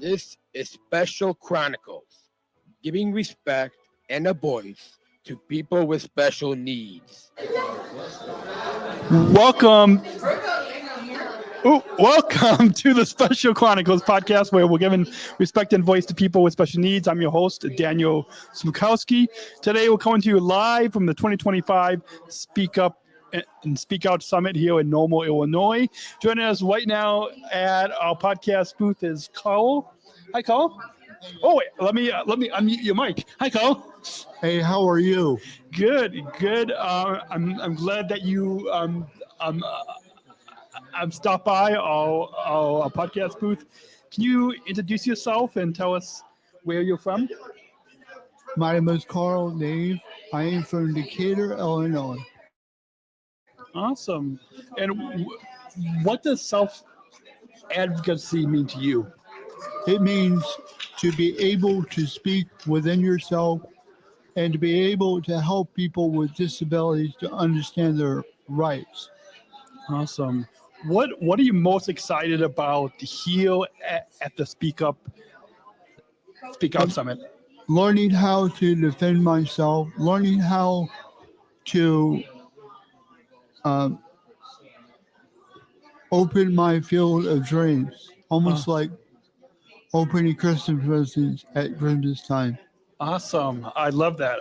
This is Special Chronicles, giving respect and a voice to people with special needs. Welcome to the Special Chronicles podcast, where we're giving respect and voice to people with special needs. I'm your host, Daniel Smrokowski. Today, we're coming to you live from the 2025 Speak Up and Speak Out Summit here in Normal, Illinois. Joining us right now at our podcast booth is Carl. Hi, Carl. Oh, wait, let me unmute your mic. Hi, Carl. Hey, how are you? Good. I'm glad that you stopped by our podcast booth. Can you introduce yourself and tell us where you're from? My name is Carl Nave. I am from Decatur, Illinois. Awesome. And what does self-advocacy mean to you? It means to be able to speak within yourself and to be able to help people with disabilities to understand their rights. Awesome. What are you most excited about here at the Speak Out Summit? Learning how to defend myself, learning how to open my field of dreams, almost like opening Christmas presents at Christmas time. Awesome. I love that.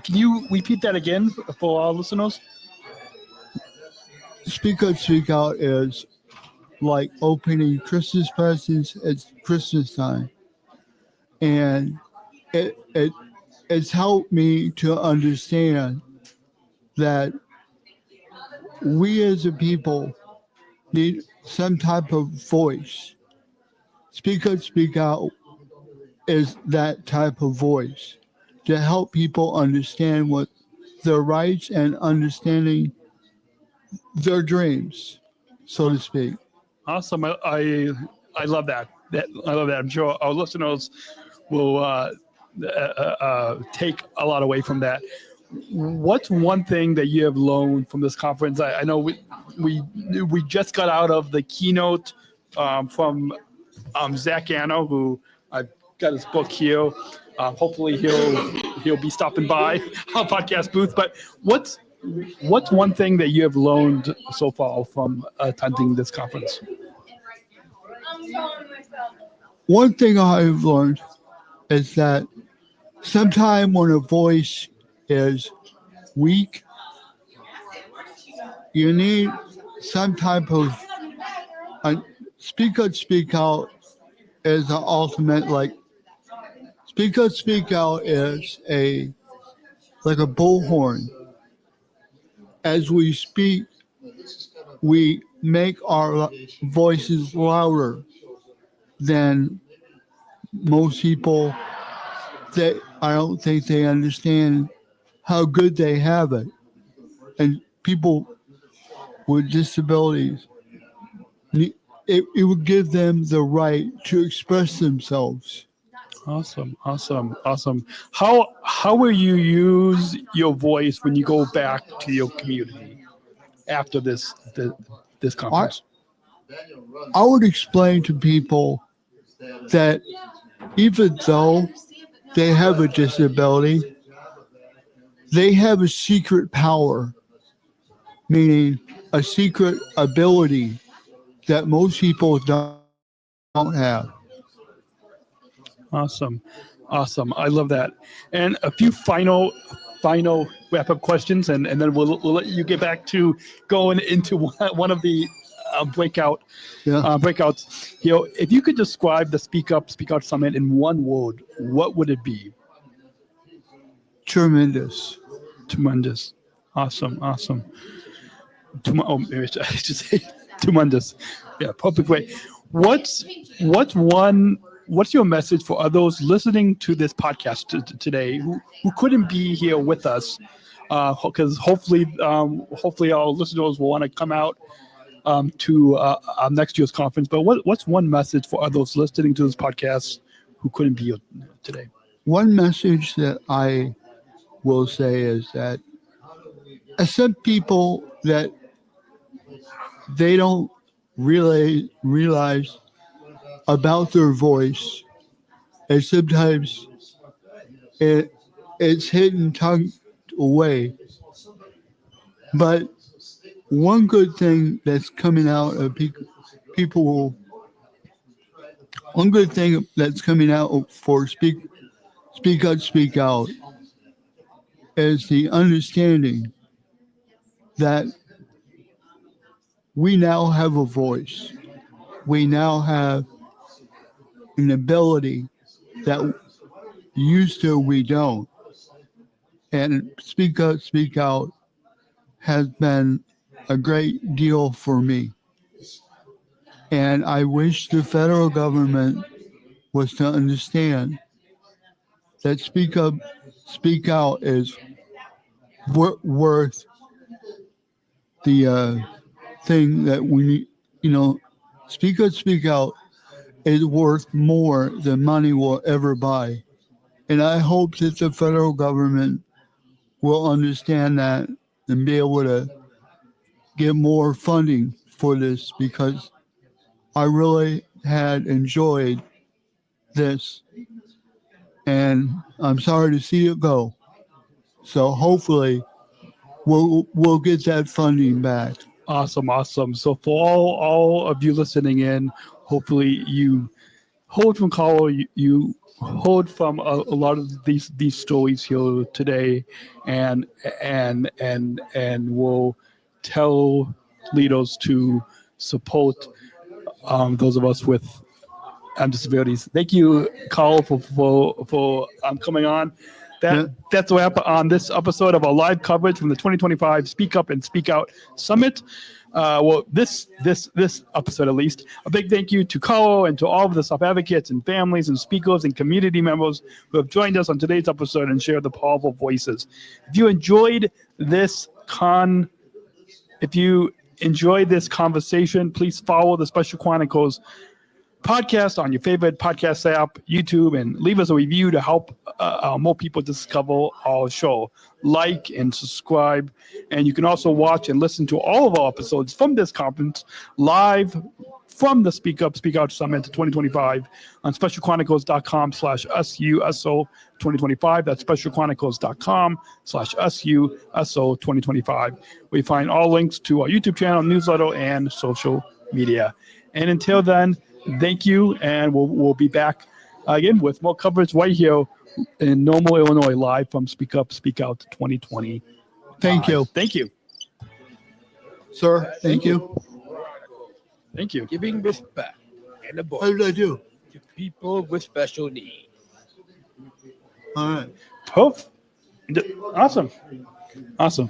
Can you repeat that again for our listeners? Speak Out is like opening Christmas presents at Christmas time. And it's helped me to understand that we as a people need some type of voice. Speak Out is that type of voice to help people understand what their rights and understanding their dreams, so to speak. Awesome. I love that. I love that. I'm sure our listeners will take a lot away from that. What's one thing that you have learned from this conference? I know we just got out of the keynote from Zach Anno, who I've got his book here. Hopefully he'll be stopping by our podcast booth. But what's one thing that you have learned so far from attending this conference? One thing I've learned is that sometimes when a voice is weak, you need some type of Speak Out is the ultimate, like Speak Out is like a bullhorn. As we speak, we make our voices louder than most people. That I don't think they understand how good they have it. And people with disabilities, it would give them the right to express themselves. Awesome. How will you use your voice when you go back to your community after this conference? I would explain to people that even though they have a disability, they have a secret power, meaning a secret ability that most people don't have. Awesome. I love that. And a few final wrap-up questions, and then we'll let you get back to going into one of the breakouts. If you could describe the Speak Out Summit in one word, what would it be? Tremendous. Awesome. Maybe I should say tremendous. Yeah, perfect way. What's your message for others listening to this podcast today who couldn't be here with us? Because hopefully our listeners will want to come out to our next year's conference. But what's one message for others listening to this podcast who couldn't be here today? One message that I will say is that some people that they don't realize about their voice, and sometimes it's hidden, tucked away. But one good thing that's coming out of people, one good thing that's coming out for speak up, speak out, is the understanding that we now have a voice. We now have an ability that used to we don't. And speak up, speak out has been a great deal for me. And I wish the federal government was to understand that speak up, speak out is worth the thing that we need. Speak up, speak out is worth more than money will ever buy. And I hope that the federal government will understand that and be able to get more funding for this, because I really had enjoyed this, and I'm sorry to see it go. So hopefully we'll get that funding back. Awesome. So for all of you listening in, hopefully you hold from Carl, you hold from a lot of these stories here today, and will tell leaders to support those of us with disabilities. Thank you, Carl, for coming on. That's a wrap on this episode of our live coverage from the 2025 Speak Up and Speak Out Summit. This episode at least. A big thank you to Carl and to all of the self-advocates and families and speakers and community members who have joined us on today's episode and shared the powerful voices. If you enjoyed this conversation, please follow the Special Chronicles podcast on your favorite podcast app, YouTube, and leave us a review to help more people discover our show. Like and subscribe, and you can also watch and listen to all of our episodes from this conference live from the Speak Up, Speak Out Summit 2025 on specialchronicles.com/SUSO2025. That's specialchronicles.com/SUSO2025. We find all links to our YouTube channel, newsletter, and social media. And until then, thank you, and we'll be back again with more coverage right here in Normal, Illinois, live from Speak Up, Speak Out 2020. Thank you. Thank you. Sir, thank you. Thank you. Giving respect and a How voice did I do? to people with special needs. All right. Awesome.